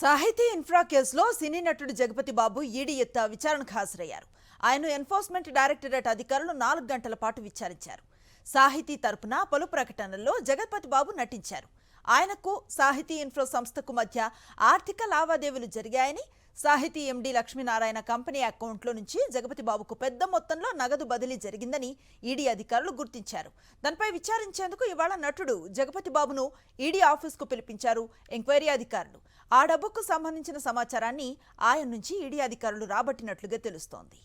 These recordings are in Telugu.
సాహితీ ఇన్ఫ్రా కేసులో సినీ నటుడు జగపతి బాబు ఈడీ ఎత్త విచారణకు హాజరయ్యారు. ఆయన్ను ఎన్ఫోర్స్మెంట్ డైరెక్టరేట్ అధికారులు 4 గంటల పాటు విచారించారు. సాహితీ తరపున పలు ప్రకటనల్లో జగపతి బాబు నటించారు. ఆయనకు సాహితీ ఇన్ఫ్రా సంస్థకు మధ్య ఆర్థిక లావాదేవీలు జరిగాయని, సాహితీ ఎండీ లక్ష్మీనారాయణ కంపెనీ అకౌంట్లో నుంచి జగపతి బాబుకు పెద్ద మొత్తంలో నగదు బదిలీ జరిగిందని ఈడీ అధికారులు గుర్తించారు. దానిపై విచారించేందుకు ఇవాళ నటుడు జగపతి బాబును ఈడీ ఆఫీస్కు పిలిపించారు ఎంక్వైరీ అధికారులు. ఆ డబ్బుకు సంబంధించిన సమాచారాన్ని ఆయన నుంచి ఈడీ అధికారులు రాబట్టినట్లుగా తెలుస్తోంది.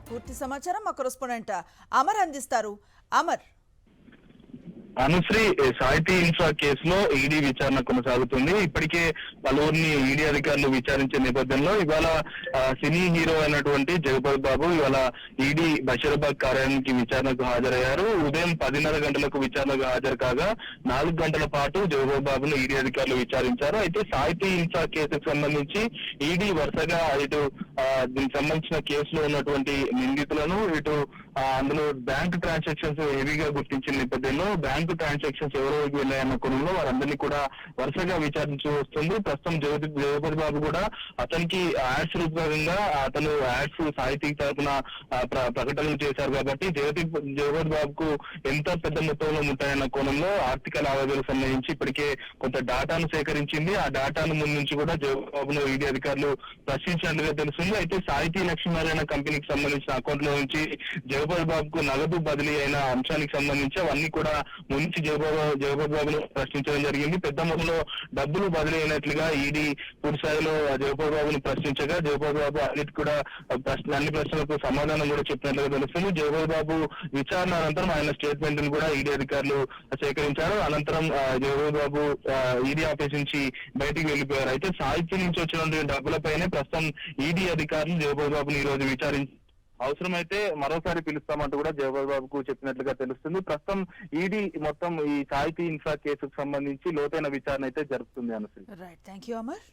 పూర్తి సమాచారం మా కరెస్పాండెంట్ అమర్ అందిస్తారు. అమర్, అనుశ్రీ, సాహితీ ఇన్ఫ్రా కేసులో ఈడీ విచారణ కొనసాగుతుంది. ఇప్పటికే పలువురిని ఈడీ అధికారులు విచారించే నేపథ్యంలో ఇవాళ సినీ హీరో అయినటువంటి జగపతి బాబు ఇవాళ ఈడీ బషీరాబాద్ కార్యాలయానికి విచారణకు హాజరయ్యారు. ఉదయం 10:30 గంటలకు విచారణకు హాజరు కాగా 4 గంటల పాటు జగపతి బాబును ఈడీ అధికారులు విచారించారు. అయితే సాహితీ ఇన్ఫ్రా కేసుకు సంబంధించి ఈడీ వరుసగా ఇటు దీనికి సంబంధించిన కేసులో ఉన్నటువంటి నిందితులను, ఇటు అందులో బ్యాంక్ ట్రాన్సాక్షన్స్ హెవీగా గుర్తించిన నేపథ్యంలో బ్యాంకు ట్రాన్సాక్షన్స్ ఎవరెవరికి వెళ్ళాయన్న కోణంలో వారందరినీ కూడా వరుసగా విచారించి వస్తుంది. ప్రస్తుతం జగపతి బాబు కూడా అతనికి యాడ్స్ రూపంగా అతను యాడ్స్ సాహితీ తరపున ప్రకటనలు చేశారు కాబట్టి జగపతి బాబుకు ఎంత పెద్ద మొత్తంలో ఉంటాయన్న కోణంలో ఆర్థిక లావాదేవీలకు సంబంధించి ఇప్పటికే కొంత డాటాను సేకరించింది. ఆ డాటాను ముందు నుంచి కూడా జగపతి బాబును ఈడీ అధికారులు ప్రశ్నించినట్లుగా తెలుస్తుంది. అయితే సాహితీ లక్ష్మీనారాయణ కంపెనీకి సంబంధించిన అకౌంట్ లో నుంచి జగపతి బాబుకు నగదు బదిలీ అయిన అంశానికి సంబంధించి అవన్నీ కూడా ముంచి జగపతి బాబును ప్రశ్నించడం జరిగింది. పెద్ద మొత్తంలో డబ్బులు బదిలీ అయినట్లుగా ఈడీ పూర్తిస్థాయిలో జగపతి బాబును ప్రశ్నించగా జగపతి బాబు అన్నిటి కూడా అన్ని ప్రశ్నలకు సమాధానం కూడా చెప్పినట్లుగా తెలుస్తుంది. జగపతి బాబు విచారణ అనంతరం ఆయన స్టేట్మెంట్ ను కూడా ఈడీ అధికారులు సేకరించారు. అనంతరం జగపతి బాబు ఈడీ ఆఫీస్ నుంచి బయటికి వెళ్లిపోయారు. అయితే సాహిత్యం నుంచి వచ్చినటువంటి డబ్బులపైనే ప్రస్తుతం ఈడీ అధికారులు జగపతి బాబుని ఈ రోజు విచారించి అవసరమైతే మరోసారి పిలుస్తామంటూ కూడా జగపతి బాబుకు చెప్పినట్లుగా తెలుస్తుంది. ప్రస్తుతం ఈడీ మొత్తం ఈ సాహితీ ఇన్ఫ్రా కేసుకు సంబంధించి లోతైన విచారణ అయితే జరుపుతుంది. అనుసరి. Right, thank you Amar.